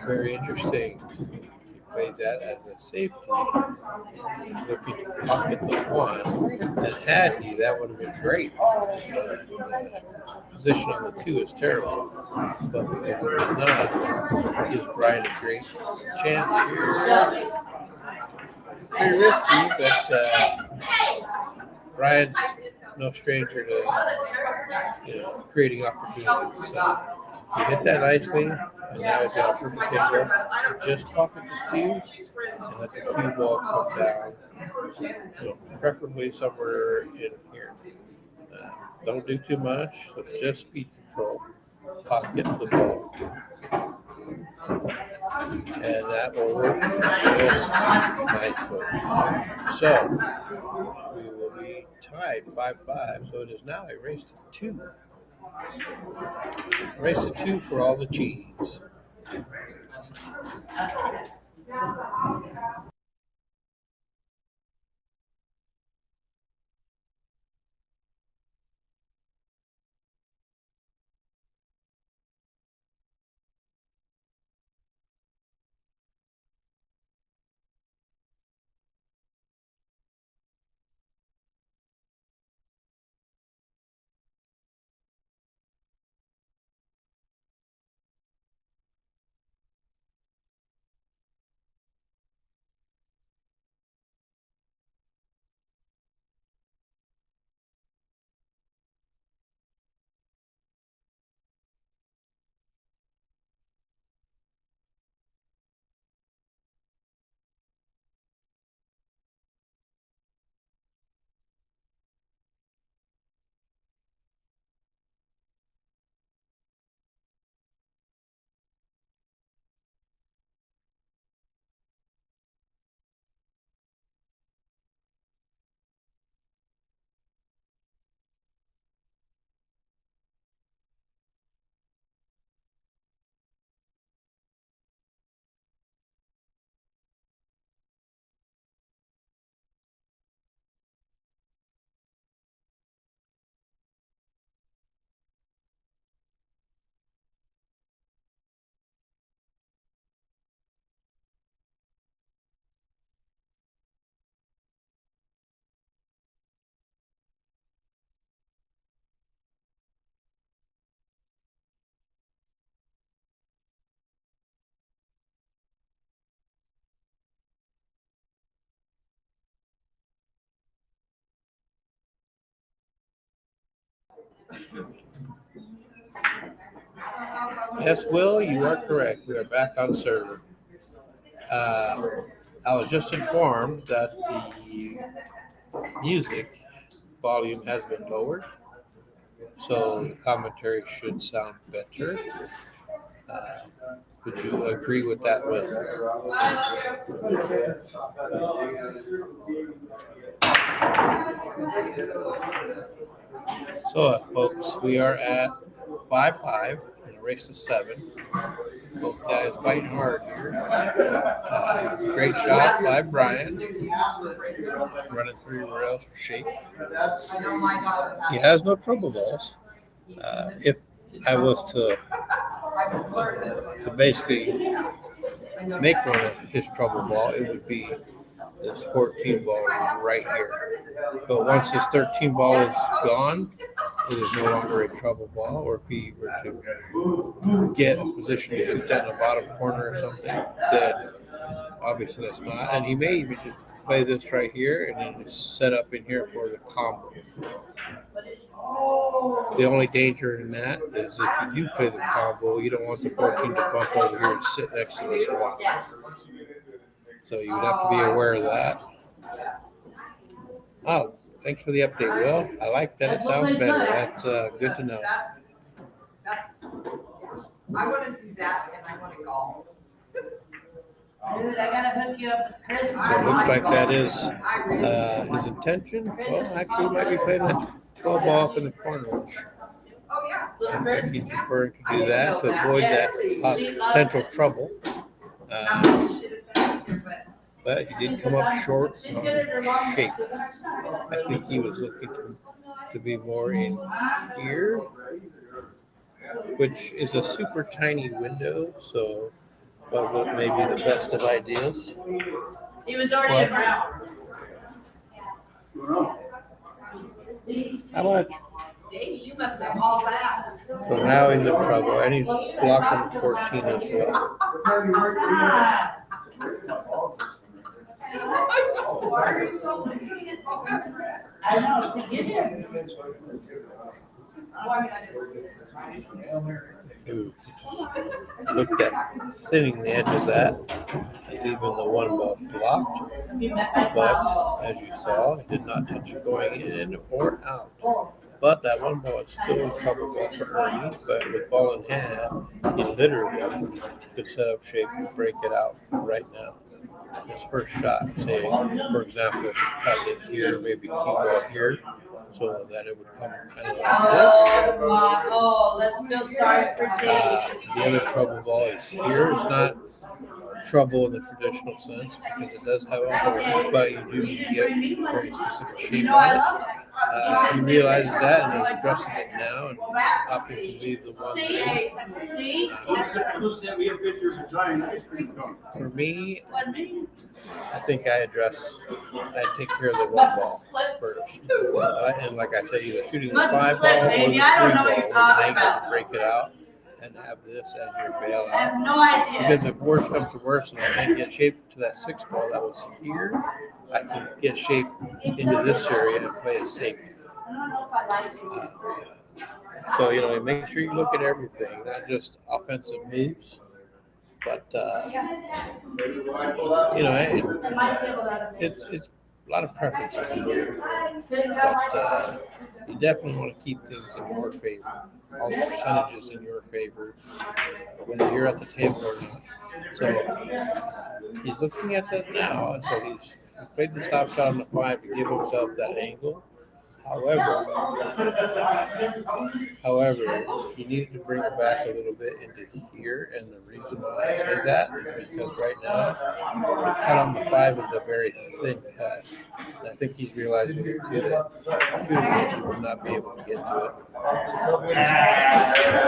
Very interesting. played that as a safety, looking to pocket the one. And had he, that would have been great. The position on the two is terrible, but because it did not, gives BRYAN a great chance here. Pretty risky, but BRYAN's no stranger to creating opportunities. So he hit that nicely, and now he's got a perfect angle to just pocket the two and let the cue ball come down, preferably somewhere in here. Don't do too much, so it's just speed control. Pocket the ball. And that will work just nicely. So we will be tied 5-5. So it is now a race to 2. Race to 2 for all the cheese. Yes, Will, you are correct. We are back on server. I was just informed that the music volume has been lowered, so the commentary should sound better. Would you agree with that, Will? So, folks, we are at 5-5 in a race to 7. Both guys fighting hard here. Great shot by BRYAN. Running through the rails for shape. He has no trouble balls. If I was to basically make one of his trouble ball, it would be this 14 ball right here. But once this 13 ball is gone, it is no longer a trouble ball. Or if he were to get a position to shoot that in the bottom corner or something, then obviously that's not. And he may even just play this right here and then just set up in here for the combo. The only danger in that is if you do play the combo, you don't want the 14 to bump over here and sit next to the swap. So you would have to be aware of that. Oh, thanks for the update, Will. I like that. It sounds better. That's good to know. I want to do that and I want to golf. Dude, I gotta hook you up with Chris. So it looks like that is his intention. Well, actually, he might be playing that 12 ball up in the corner, which Oh, yeah. I think he's preferring to do that to avoid that potential trouble. But he did come up short on shape. I think he was looking to be more in here, which is a super tiny window. So wasn't maybe the best of ideas. He was already around. How much? Davey, you must have all that. So now he's in trouble, and he's blocking 14 as well. I know, to get him. Ooh, looked at thinning the edge of that, leaving the one ball blocked. But as you saw, it did not touch it going in or out. But that one ball is still a trouble ball for Ernie. But with ball in hand, he literally could set up shape and break it out right now. His first shot, say, for example, cut it here, maybe keep ball here, so that it would come kind of like this. Oh, let's feel sorry for Dave. The other trouble ball is here. It's not trouble in the traditional sense because it does have a hole, but you do need to get very specific shape on it. He realizes that and is addressing it now and opting to leave the one there. See? Who said we have pictures of giant ice cream cone? For me, I think I take care of the one ball first. And like I said, either shooting the Must have 5 slipped, ball or the 3 baby. I don't know ball what you're with talking an angle about. to break it out and have this as your I bailout. have no idea. Because if worse comes to worse and I can't get shape to that 6 ball that was here, I can get shape into this area and play it safe. I don't know if I like it. So, make sure you look at everything, not just offensive moves, but, it's a lot of preferences in here. But you definitely want to keep things in your favor, all the percentages in your favor, whether you're at the table or not. So he's looking at that now, and so he played the stop shot on the 5 to give himself that angle. However, he needed to bring it back a little bit into here, and the reason why I say that is because right now, the cut on the 5 is a very thin cut. And I think he's realizing it too, that shooting it, he will not be able to get to it.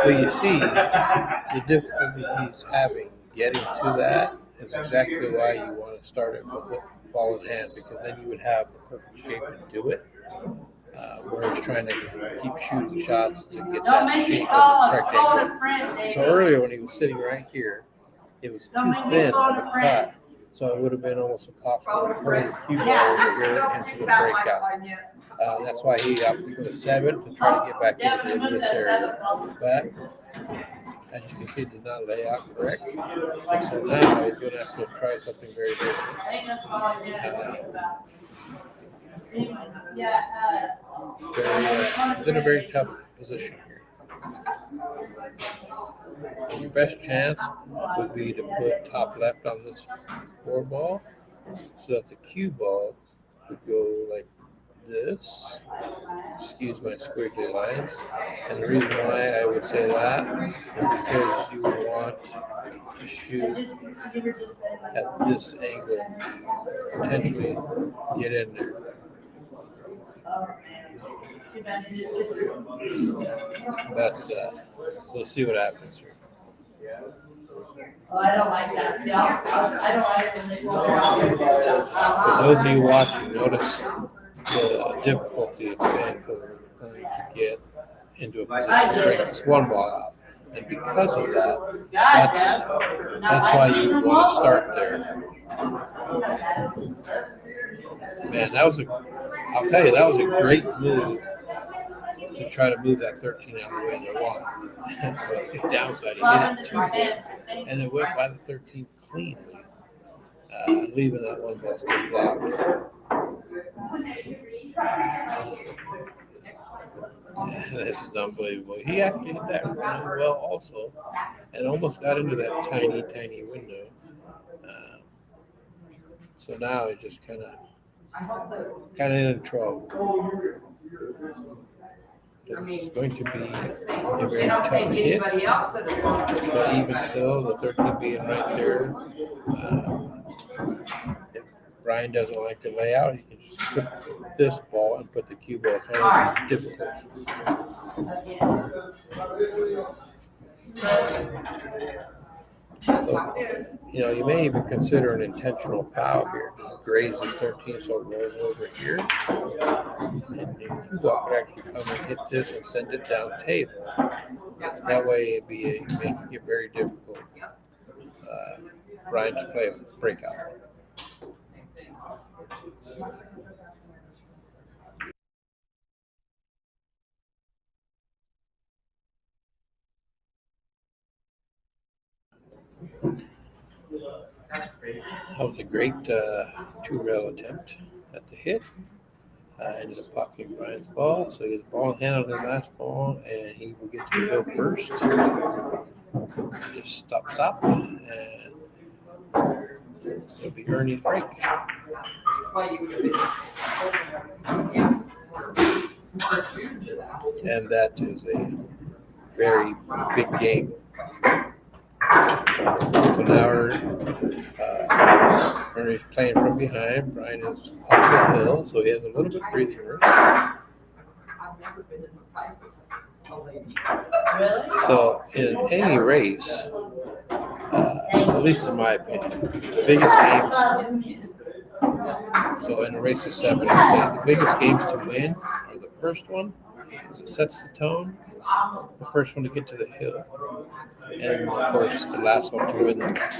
But you see, the difficulty he's having getting to that is exactly why you want to start it with a ball in hand, because then you would have the perfect shape to do it. Where he's trying to keep shooting shots to get that shape of the correct angle. So earlier when he was sitting right here, it was too thin of a cut, so it would have been almost impossible to pull the cue ball over here into the breakout. That's why he opted for the 7 to try to get back into this area. But as you can see, it did not lay out correct. And so now he's going to have to try something very different. He's in a very tough position here. Your best chance would be to put top left on this 4 ball so that the cue ball would go like this. Excuse my squiggly lines. And the reason why I would say that is because you would want to shoot at this angle, potentially get in there. But we'll see what happens here. Oh, I don't like that. See, I don't like when they go out. For those of you watching, notice the difficulty it's been for Ernie to get into a position to break this one ball out. And because of that, that's why you want to start there. Man, I'll tell you, that was a great move to try to move that 13 out of the way of the one. But the downside, he hit it too good, and it went by the 13 cleanly, leaving that one ball still blocked. This is unbelievable. He actually hit that really well also, and almost got into that tiny, tiny window. So now he just kind of in trouble. It's going to be a very tough hit, but even still, the 13 being right there, if Brian doesn't like to lay out, he can just put this ball and put the cue ball. It's not difficult. So, you may even consider an intentional foul here. Just graze the 13 so it rolls over here. And your cue ball could actually come and hit this and send it down table. That way it'd be making it very difficult Brian to play a breakout. That was a great two-rail attempt at the hit. Ended up pocketing Brian's ball, so he has the ball in hand on his last ball, and he will get to the hill first. Just stop, and it'll be Ernie's break. And that is a very big game. So now Ernie's playing from behind. Brian is off the hill, so he has a little bit of breathing room. Really? So in any race, at least in my opinion, the biggest games, so in a race of 7, I'd say the biggest games to win are the first one, because it sets the tone, the first one to get to the hill, and of course the last one to win the match.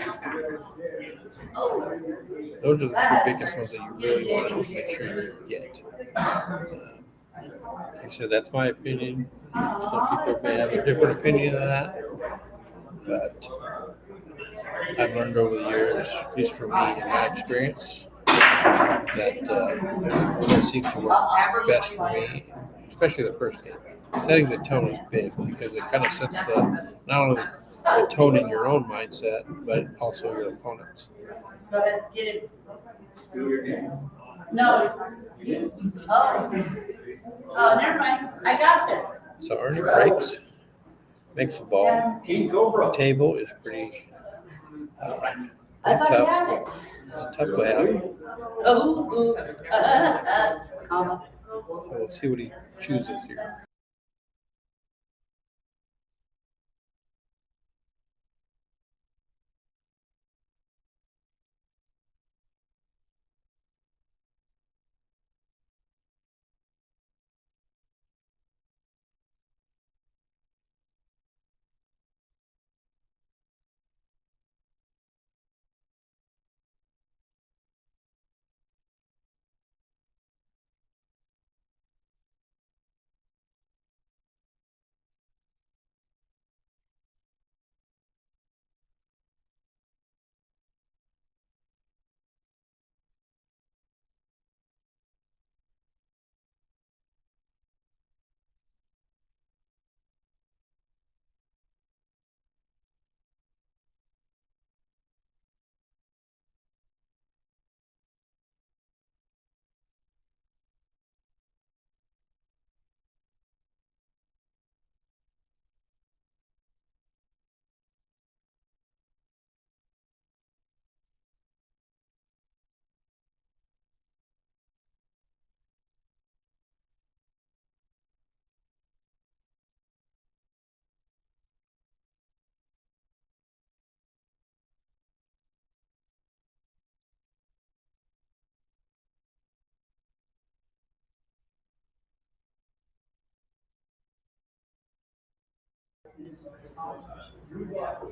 Those are the 3 biggest ones that you really want to make sure you get. Like I said, that's my opinion. Some people may have a different opinion than that, but I've learned over the years, at least for me in my experience, that seems to work best for me, especially the first game. Setting the tone is big because it kind of sets not only the tone in your own mindset, but also your opponent's. Go ahead, get it. No. Oh, never mind. I got this. So Ernie breaks, makes the ball. Table is pretty I thought you tough. had it. It's a tough layout. Comma. So we'll see what he chooses here.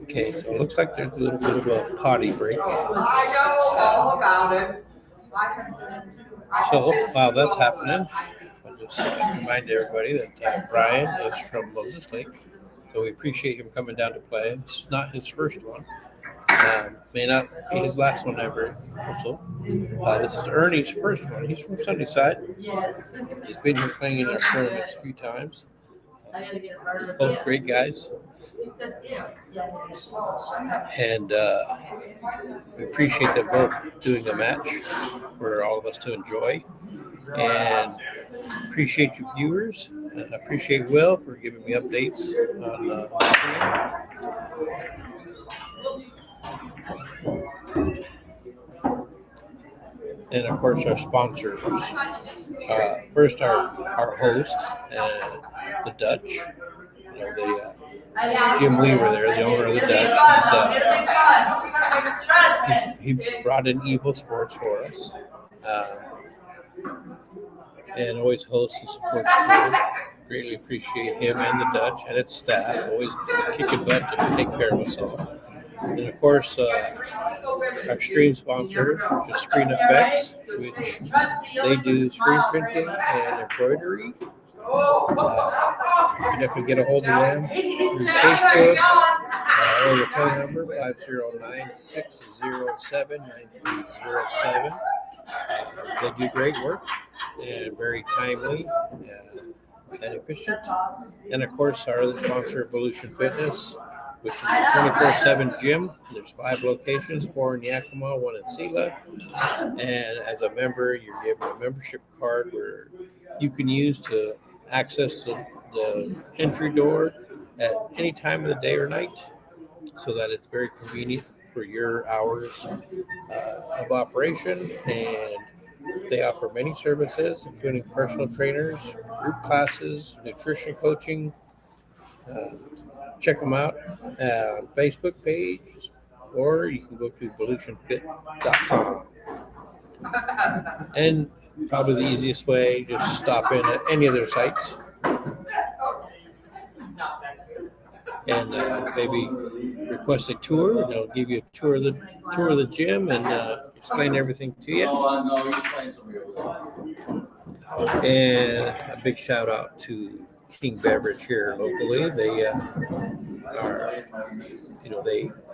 Okay, so it looks like there's a little bit of a potty break. I know all about it. So while that's happening, I'll just remind everybody that Brian is from Moses Lake, so we appreciate him coming down to play. This is not his first one. May not be his last one ever. Also, this is Ernie's first one. He's from Sunnyside. Yes. He's been here playing in our tournaments a few times. I gotta get a burger. Both great guys. And we appreciate them both doing a match for all of us to enjoy. And appreciate you viewers. And I appreciate Will for giving me updates on the stream. And of course our sponsors. First our host, the Dutch. They Jim Weaver there, the owner of the It'll be Dutch. fun, though. It'll be fun. Trust me. He brought in EvoSports for us, and always hosts and supports the Greatly appreciate him and the Dutch and its staff, always kicking butt to take care of us all. And of course, our stream sponsors, which is Screen FX, which they do screen printing and embroidery. You can definitely get a hold of them through Facebook or the phone number 509-607-9307. They do great work and very timely and efficient. And of course, our other sponsor, Volution Fitness, which is a 24/7 gym. There's 5 locations, 4 in Yakima, 1 in Sela. And as a member, you're given a membership card where you can use to access the entry door at any time of the day or night, so that it's very convenient for your hours of operation. And they offer many services, including personal trainers, group classes, nutrition coaching. Check them out on Facebook page, or you can go to volutionfit.com. And probably the easiest way, just stop in at any of their sites and maybe request a tour. They'll give you a tour of the gym and explain everything to you. And a big shout out to King Beverage here locally. They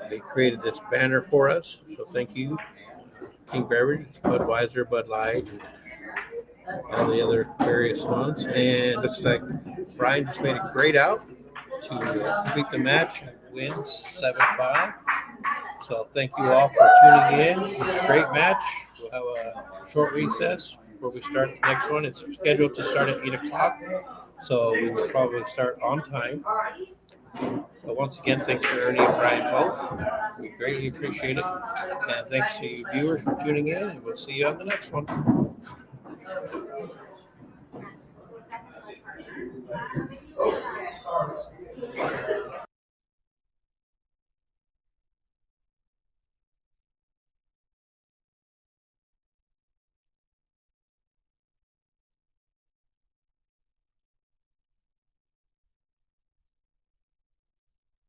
they created this banner for us, so thank you, King Beverage, Budweiser, Bud Light, and all the other various ones. And looks like Brian just made a great out to complete the match and win 7-5. So thank you all for tuning in. It was a great match. We'll have a short recess before we start the next one. It's scheduled to start at 8 o'clock, so we will probably start on time. But once again, thanks to Ernie and Brian both. We greatly appreciate it. And thanks to you viewers for tuning in, and we'll see you on the next one. Oh.